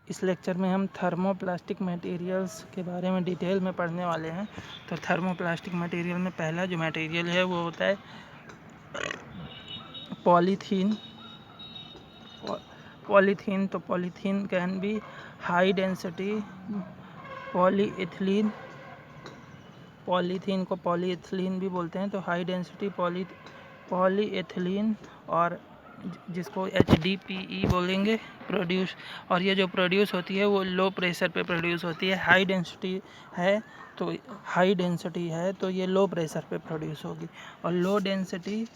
इस लेक्चर में हम थर्मोप्लास्टिक मटेरियल्स के बारे में डिटेल में पढ़ने वाले हैं। तो थर्मोप्लास्टिक मटेरियल में पहला जो मटेरियल है वो होता है पॉलीथीन। पॉलीथीन तो polythene can be high density polyethylene. Polythene को पॉलीइथिलीन भी बोलते हैं। तो हाई डेंसिटी पॉलीइथिलीन और जिसको HDPE बोलेंगे प्रोड्यूस। और ये जो प्रोड्यूस होती है वो लो प्रेशर पे प्रोड्यूस होती है। हाई डेंसिटी है तो ये लो प्रेशर पे प्रोड्यूस होगी। और लो डेंसिटी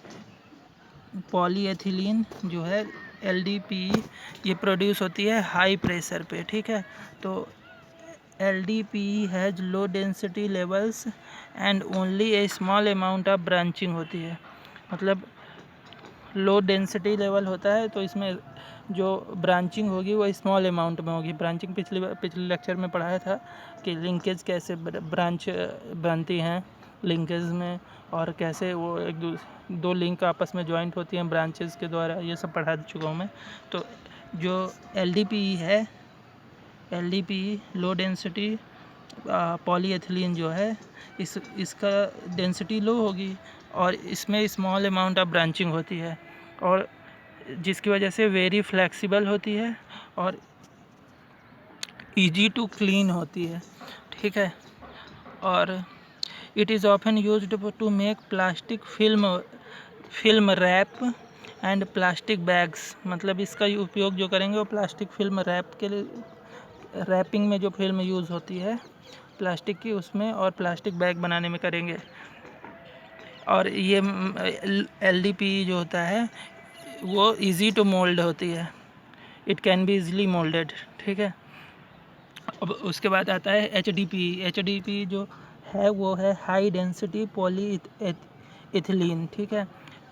पॉलीएथिलीन जो है LDPE ये प्रोड्यूस होती है हाई प्रेशर पे। ठीक है, तो LDPE has low density levels and only A small amount of branching होती है। मतलब लो डेंसिटी लेवल होता है तो इसमें जो ब्रांचिंग होगी वो स्मॉल अमाउंट में होगी। ब्रांचिंग पिछले लेक्चर में पढ़ाया था कि लिंकेज कैसे ब्रांच बनती हैं लिंकेज में, और कैसे वो दो लिंक आपस में ज्वाइंट होती हैं ब्रांचेस के द्वारा, ये सब पढ़ा चुका हूँ मैं। तो जो LDPE है, LDPE लो डेंसिटी पॉलीएथिलीन जो है इसका डेंसिटी लो होगी और इसमें स्मॉल अमाउंट ऑफ ब्रांचिंग होती है, और जिसकी वजह से वेरी फ्लेक्सिबल होती है और इजी टू क्लीन होती है। ठीक है, और it is often used to make plastic film wrap and plastic bags. मतलब इसका उपयोग जो करेंगे वो प्लास्टिक फिल्म रैप के लिए, रैपिंग में जो फिल्म यूज़ होती है प्लास्टिक की उसमें, और प्लास्टिक बैग बनाने में करेंगे। और ये LDPE जो होता है वो इजी टू मोल्ड होती है, it can be easily moulded. ठीक है, अब उसके बाद आता है HDPE जो है वो है हाई डेंसिटी पॉलीइथिलीन। ठीक है,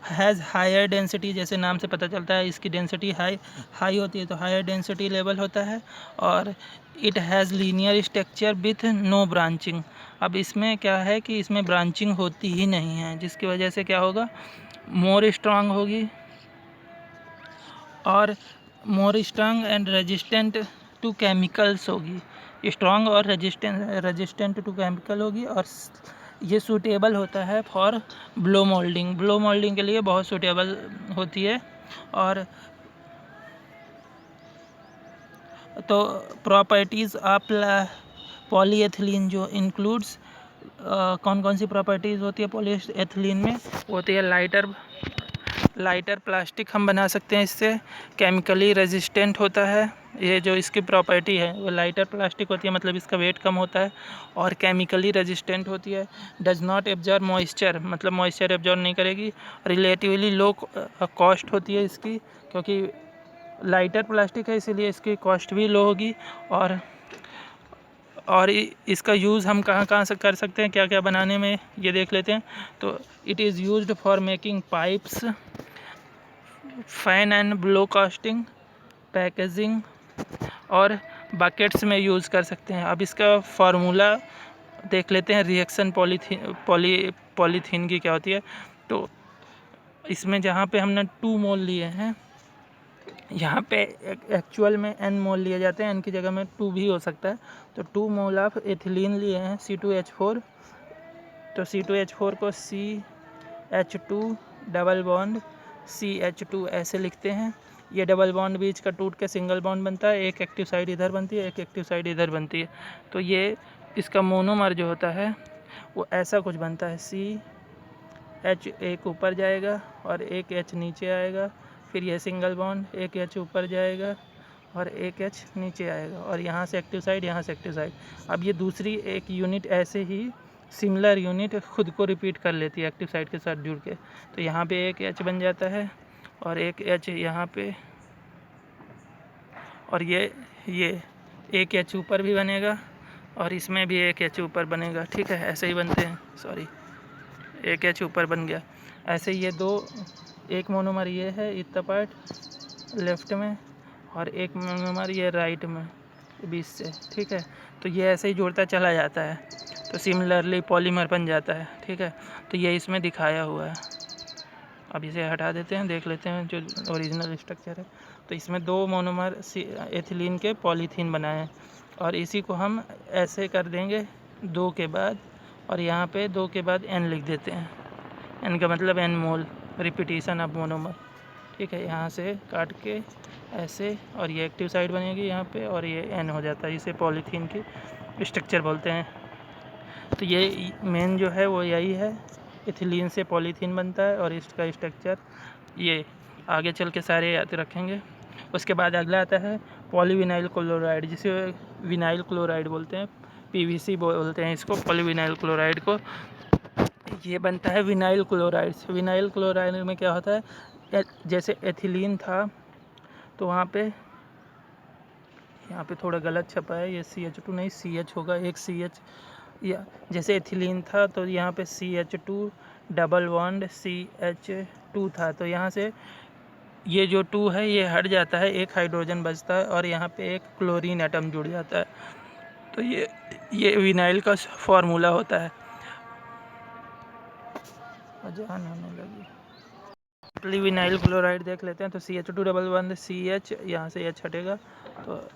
हैज़ हायर डेंसिटी, जैसे नाम से पता चलता है इसकी डेंसिटी हाई होती है तो हायर डेंसिटी लेवल होता है। और it has linear structure with no branching. अब इसमें क्या है कि इसमें ब्रांचिंग होती ही नहीं है, जिसकी वजह से क्या होगा, मोर स्ट्रांग होगी और more strong and resistant to chemicals होगी। स्ट्रांग और रेजिस्टेंट टू केमिकल होगी, और ये सूटेबल होता है फॉर ब्लो मोल्डिंग के लिए बहुत सूटेबल होती है। और तो प्रॉपर्टीज़ ऑफ पॉलीएथिलीन जो इंक्लूड्स कौन कौन सी प्रॉपर्टीज़ होती है पॉलीएथिलीन में, होती है लाइटर प्लास्टिक हम बना सकते हैं इससे, केमिकली रेजिस्टेंट होता है, ये जो इसकी प्रॉपर्टी है वो लाइटर प्लास्टिक होती है, मतलब इसका वेट कम होता है, और केमिकली रेजिस्टेंट होती है। डज नॉट एब्जॉर्ब मॉइस्चर, मतलब मॉइस्चर एब्जॉर्ब नहीं करेगी। रिलेटिवली लो कॉस्ट होती है इसकी, क्योंकि लाइटर प्लास्टिक है इसीलिए इसकी कॉस्ट भी लो होगी। और इसका यूज़ हम कहाँ से कर सकते हैं, क्या क्या बनाने में, ये देख लेते हैं। तो it is used for making pipes, fan and blow casting, packaging और बकेट्स में यूज़ कर सकते हैं। अब इसका फार्मूला देख लेते हैं, रिएक्शन पॉलीथीन की क्या होती है। तो इसमें जहाँ पे हमने 2 मोल लिए हैं, यहाँ पे एक्चुअल में N मोल लिए जाते हैं, N की जगह में 2 भी हो सकता है। तो 2 मोल ऑफ एथिलीन लिए हैं C2H4। तो C2H4 को CH2 डबल बॉन्ड CH2 ऐसे लिखते हैं। ये डबल बॉन्ड बीच का टूट के सिंगल बॉन्ड बनता है, एक एक्टिव साइड इधर बनती है, एक एक्टिव साइड इधर बनती है। तो ये इसका मोनोमर जो होता है वो ऐसा कुछ बनता है, CH एक ऊपर जाएगा और एक H नीचे आएगा, फिर ये सिंगल बॉन्ड, एक H ऊपर जाएगा और एक H नीचे आएगा, और यहाँ से एक्टिव साइड, यहाँ से एक्टिव साइड। अब ये दूसरी एक यूनिट ऐसे ही सिमिलर यूनिट खुद को रिपीट कर लेती है एक्टिव साइड के साथ जुड़ के। तो यहाँ पे एक H बन जाता है और एक H यहाँ पे, और ये एक H ऊपर भी बनेगा और इसमें भी एक H ऊपर बनेगा। ठीक है, ऐसे ही बनते हैं, सॉरी, एक H ऊपर बन गया। ऐसे ये दो, एक मोनोमर ये है इतना पार्ट लेफ्ट में और एक मोनोमर ये राइट में बीच से। ठीक है, तो ये ऐसे ही जोड़ता चला जाता है, तो सिमिलरली पॉलीमर बन जाता है। ठीक है, तो ये इसमें दिखाया हुआ है। अब इसे हटा देते हैं, देख लेते हैं जो ओरिजिनल स्ट्रक्चर है। तो इसमें 2 मोनोमर एथिलीन के पॉलीथीन बनाए हैं, और इसी को हम ऐसे कर देंगे 2 के बाद, और यहाँ पे 2 के बाद n लिख देते हैं। n का मतलब n mole repetition of monomer. ठीक है, यहाँ से काट के ऐसे, और ये एक्टिव साइड बनेगी यहाँ पे, और ये n हो जाता है। इसे पॉलीथीन की स्ट्रक्चर बोलते हैं। तो ये मेन जो है वो यही है, एथिलीन से पॉलीथीन बनता है, और इसका स्ट्रक्चर ये आगे चल के सारे याद रखेंगे। उसके बाद अगला आता है पॉलीविनाइल क्लोराइड, जिसे विनाइल क्लोराइड बोलते हैं, पीवीसी बोलते हैं इसको, पॉलीविनाइल क्लोराइड को। ये बनता है विनाइल क्लोराइड से। विनाइल क्लोराइड में क्या होता है, जैसे एथिलीन था तो वहाँ पे, यहाँ पे थोड़ा गलत छपा है, ये CH2 नहीं CH होगा, एक CH, या जैसे एथिलीन था तो यहाँ पे CH2 डबल बॉन्ड CH2 था, तो यहाँ से ये जो 2 है ये हट जाता है, एक हाइड्रोजन बचता है, और यहाँ पे एक क्लोरीन एटम जुड़ जाता है। तो ये विनाइल का फॉर्मूला होता है। अजान होने लगी। विनाइल क्लोराइड देख लेते हैं। तो CH2 डबल बॉन्ड CH, यहाँ से H हटेगा, तो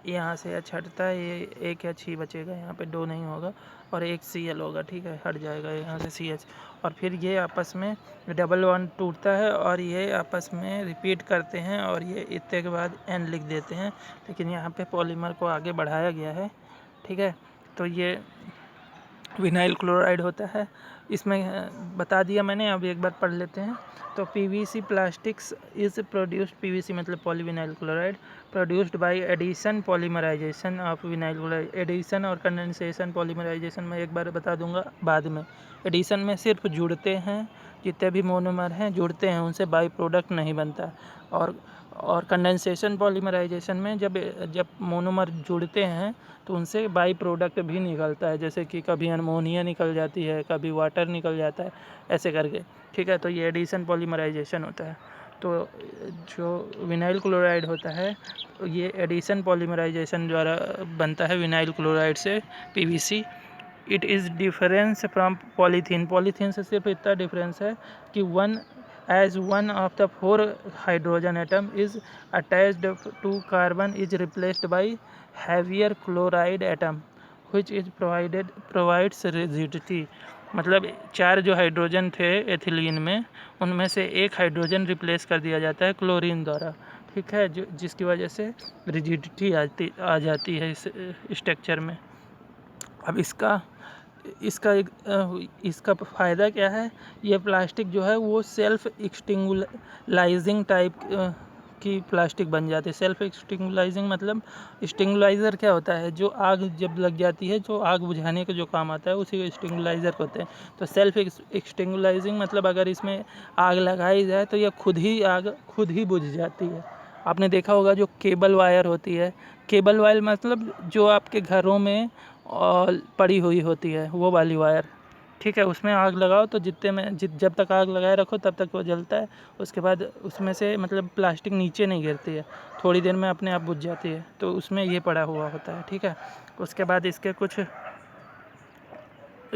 यहाँ से H हटता है, ये एक H ही बचेगा, यहाँ पे 2 नहीं होगा, और एक Cl होगा। ठीक है, हट जाएगा यहाँ से CH, और फिर ये आपस में डबल बॉन्ड टूटता है, और ये आपस में रिपीट करते हैं, और ये इतने के बाद N लिख देते हैं, लेकिन यहाँ पे पॉलीमर को आगे बढ़ाया गया है। ठीक है, तो ये विनाइल क्लोराइड होता है। इसमें बता दिया मैंने, अब एक बार पढ़ लेते हैं। तो PVC plastics is produced, PVC मतलब polyvinyl chloride, produced by addition polymerisation of vinyl chloride. Addition और कंडेंसेशन पॉलीमराइजेशन में एक बार बता दूंगा बाद में। एडिशन में सिर्फ जुड़ते हैं, जितने भी मोनोमर हैं जुड़ते हैं, उनसे बाई प्रोडक्ट नहीं बनता। और कंडेंसेशन पॉलीमराइजेशन में जब मोनोमर जुड़ते हैं तो उनसे बाई प्रोडक्ट भी निकलता है, जैसे कि कभी अमोनिया निकल जाती है, कभी वाटर निकल जाता है, ऐसे करके। ठीक है, तो ये एडिशन पॉलीमराइजेशन होता है। तो जो विनाइल क्लोराइड होता है तो ये एडिशन पॉलीमराइजेशन द्वारा बनता है विनाइल क्लोराइड से PVC। It is difference from polythene. Polythene से सिर्फ इतना डिफरेंस है कि one of the 4 hydrogen atom is attached to carbon is replaced by heavier chloride atom which is provides rigidity। मतलब 4 जो हाइड्रोजन थे एथिलीन में, उनमें से एक हाइड्रोजन रिप्लेस कर दिया जाता है क्लोरीन द्वारा। ठीक है, जिसकी वजह से रिजिडिटी आ जाती है इस स्ट्रक्चर में। अब इसका फ़ायदा क्या है, ये प्लास्टिक जो है वो सेल्फ एक्सटिंगुलाइजिंग टाइप की प्लास्टिक बन जाती है। सेल्फ एक्सटिंगुलाइजिंग मतलब, स्टिंगुलाइज़र क्या होता है, जो आग जब लग जाती है, जो आग बुझाने का जो काम आता है, उसी को स्टिंगुलाइज़र होते हैं। तो सेल्फ एक्सटिंगुलाइजिंग मतलब अगर इसमें आग लगाई जाए तो यह खुद ही बुझ जाती है। आपने देखा होगा जो केबल वायर होती है, केबल वायर मतलब जो आपके घरों में और पड़ी हुई होती है, वो वाली वायर। ठीक है, उसमें आग लगाओ तो जब तक आग लगाए रखो तब तक वो जलता है। उसके बाद उसमें से मतलब प्लास्टिक नीचे नहीं गिरती है, थोड़ी देर में अपने आप बुझ जाती है। तो उसमें ये पड़ा हुआ होता है। ठीक है, उसके बाद इसके कुछ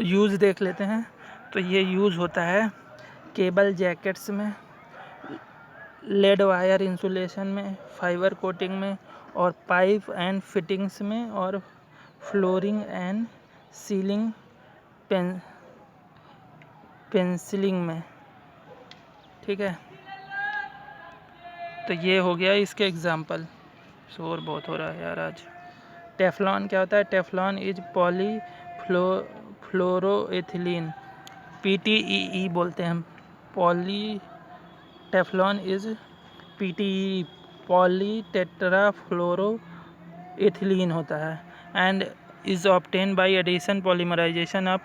यूज़ देख लेते हैं। तो ये यूज़ होता है केबल जैकेट्स में, लेड वायर इंसुलेशन में, फाइबर कोटिंग में, और पाइप एंड फिटिंग्स में, और फ्लोरिंग एंड सीलिंग पेंसिलिंग में। ठीक है, तो ये हो गया इसके एग्जाम्पल। शोर बहुत हो रहा है यार आज। टेफ्लॉन क्या होता है, टेफ्लॉन इज फ्लोरोएथिलीन, PTEE बोलते हैं हम। टेफ्लॉन इज PTEE, पॉलीटेट्राफ्लोरोएथिलीन होता है, and is obtain by addition polymerisation of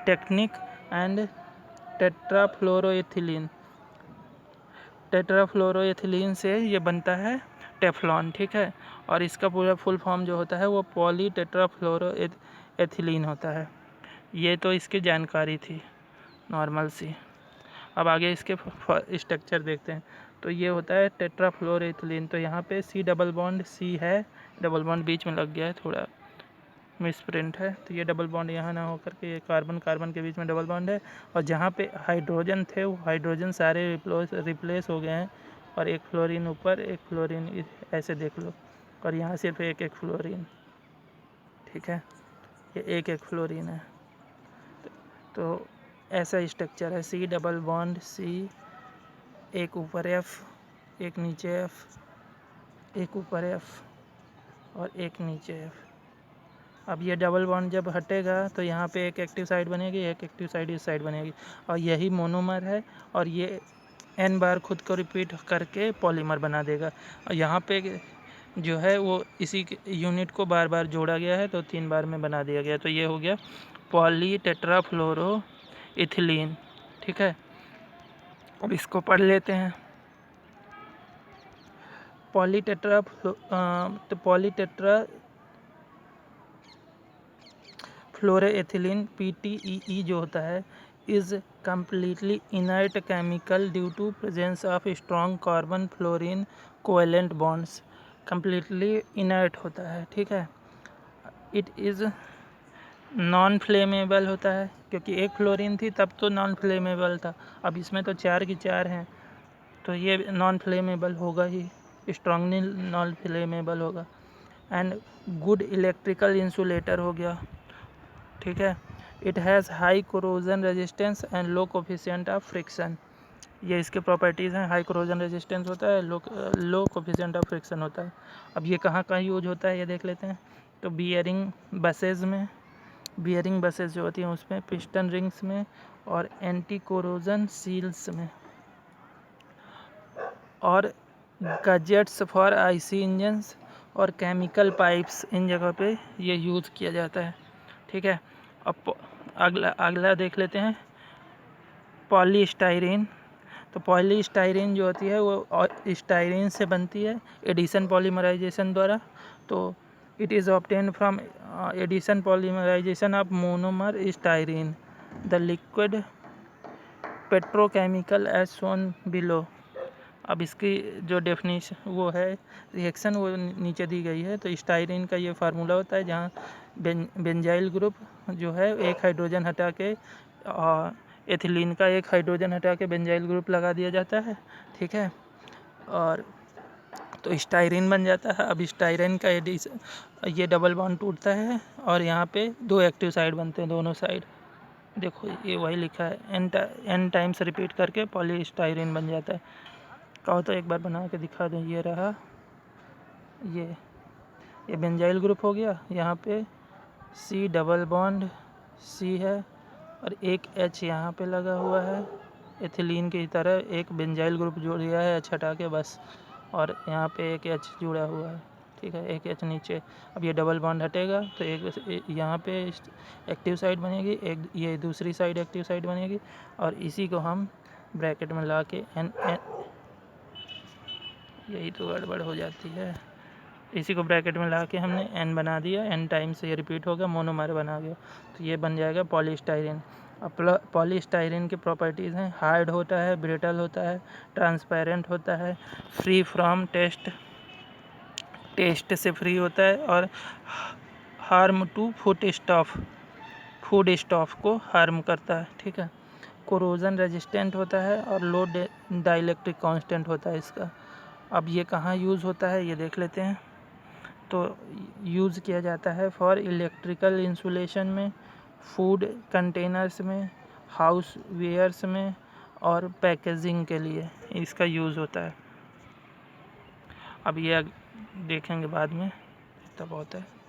technique and tetrafluoroethylene से ये बनता है टेफ्लॉन। ठीक है, और इसका पूरा फुल फॉर्म जो होता है वो पॉलीटेट्राफ्लोरोएथिलीन होता है। ये तो इसकी जानकारी थी नॉर्मल सी। अब आगे इसके स्ट्रक्चर देखते हैं। तो ये होता है टेट्राफ्लोरोएथिलीन। तो यहाँ पे C डबल बॉन्ड C है, डबल बॉन्ड बीच में लग गया है, थोड़ा मिसप्रिंट है। तो ये डबल बॉन्ड यहाँ ना होकर के ये कार्बन के बीच में डबल बॉन्ड है, और जहाँ पे हाइड्रोजन थे वो हाइड्रोजन सारे रिप्लेस हो गए हैं, और एक फ्लोरीन ऊपर, एक फ्लोरीन ऐसे देख लो, और यहाँ सिर्फ एक एक फ्लोरीन, ठीक है, ये एक एक फ्लोरीन है। तो ऐसा स्ट्रक्चर है, C डबल बॉन्ड C, एक ऊपर F, एक नीचे F, एक ऊपर F और एक नीचे F। अब ये डबल बॉन्ड जब हटेगा तो यहाँ पे एक एक्टिव साइड बनेगी, एक एक्टिव साइड इस साइड बनेगी, और यही मोनोमर है, और ये n बार खुद को रिपीट करके पॉलीमर बना देगा। और यहाँ पे जो है वो इसी यूनिट को बार बार जोड़ा गया है, तो 3 बार में बना दिया गया। तो ये हो गया पॉली टेट्राफ्लोरो इथिलीन, ठीक है। अब इसको पढ़ लेते हैं। पॉलीटेट्रा फ्लोरोएथिलीन PTEE जो होता है is completely inert chemical due to presence of strong carbon fluorine covalent bonds. Completely inert होता है, ठीक है। इट इज़ नॉन फ्लेमेबल होता है, क्योंकि एक फ्लोरीन थी तब तो नॉन फ्लेमेबल था, अब इसमें तो 4 की 4 हैं, तो ये नॉन फ्लेमेबल होगा ही, स्ट्रॉन्गली नॉन फ्लेमेबल होगा। एंड गुड इलेक्ट्रिकल इंसुलेटर हो गया, ठीक है। It has high corrosion resistance and low coefficient of friction. ये इसके प्रॉपर्टीज़ हैं, हाई कोरोजन रेजिस्टेंस होता है, लो कोफिशिएंट ऑफ फ्रिक्शन होता है। अब ये कहाँ कहाँ यूज होता है ये देख लेते हैं। तो बियरिंग बसेज में, बियरिंग बसेज जो होती हैं उसमें, पिस्टन रिंग्स में, और एंटी कोरोजन सील्स में, और गजेट्स फॉर आईसी इंजन्स और केमिकल पाइप्स, इन जगह पे ये यूज़ किया जाता है, ठीक है। अब अगला देख लेते हैं, पॉलीस्टाइरीन। तो पॉलीस्टाइरीन जो होती है वो स्टाइरीन से बनती है एडिशन पॉलीमराइजेशन द्वारा। तो it is obtain from addition polymerisation of monomer styrene. The liquid petrochemical as shown below. अब इसकी जो डेफिनेशन वो है, रिएक्शन वो नीचे दी गई है। तो स्टाइरीन का ये फार्मूला होता है जहाँ बेंजाइल ग्रुप जो है एक हाइड्रोजन हटा के एथिलीन का एक हाइड्रोजन हटा के बेंजाइल ग्रुप लगा दिया जाता है, ठीक है, और तो स्टाइरीन बन जाता है। अब स्टाइरीन का एडिशन, ये डबल बॉन्ड टूटता है और यहाँ पे 2 एक्टिव साइड बनते हैं दोनों साइड, देखो ये वही लिखा है, n टाइम्स रिपीट करके पॉलीस्टाइरीन बन जाता है। कहो तो एक बार बना के दिखा दें, ये रहा, ये बेंजाइल ग्रुप हो गया, यहाँ पे C डबल बॉन्ड C है और एक H यहाँ पे लगा हुआ है, एथिलीन की तरह एक बेंजाइल ग्रुप जोड़ दिया है H हटा के बस, और यहाँ पे एक H जुड़ा हुआ है, ठीक है, एक H नीचे। अब ये डबल बॉन्ड हटेगा तो एक यहाँ पे एक्टिव साइड बनेगी, एक ये दूसरी साइड एक्टिव साइड बनेगी, और इसी को हम ब्रैकेट में ला के यही तो गड़बड़ हो जाती है, इसी को ब्रैकेट में ला के हमने n बना दिया, n टाइम से ये रिपीट होगा, मोनोमर बना गया, तो ये बन जाएगा पॉलीस्टाइरीन। अब पॉलीस्टाइरीन की प्रॉपर्टीज़ हैं, हार्ड होता है, ब्रिटल होता है, ट्रांसपेरेंट होता है, फ्री फ्रॉम टेस्ट से फ्री होता है, और हार्म टू फूड स्टॉफ को हार्म करता है, ठीक है। कोरोजन रेजिस्टेंट होता है और लो डाइलेक्ट्रिक कांस्टेंट होता है इसका। अब ये कहाँ यूज़ होता है ये देख लेते हैं। तो यूज़ किया जाता है फॉर इलेक्ट्रिकल इंसुलेशन में, फूड कंटेनर्स में, हाउस वेयर्स में, और पैकेजिंग के लिए इसका यूज़ होता है। अब ये देखेंगे बाद में, तब होता है।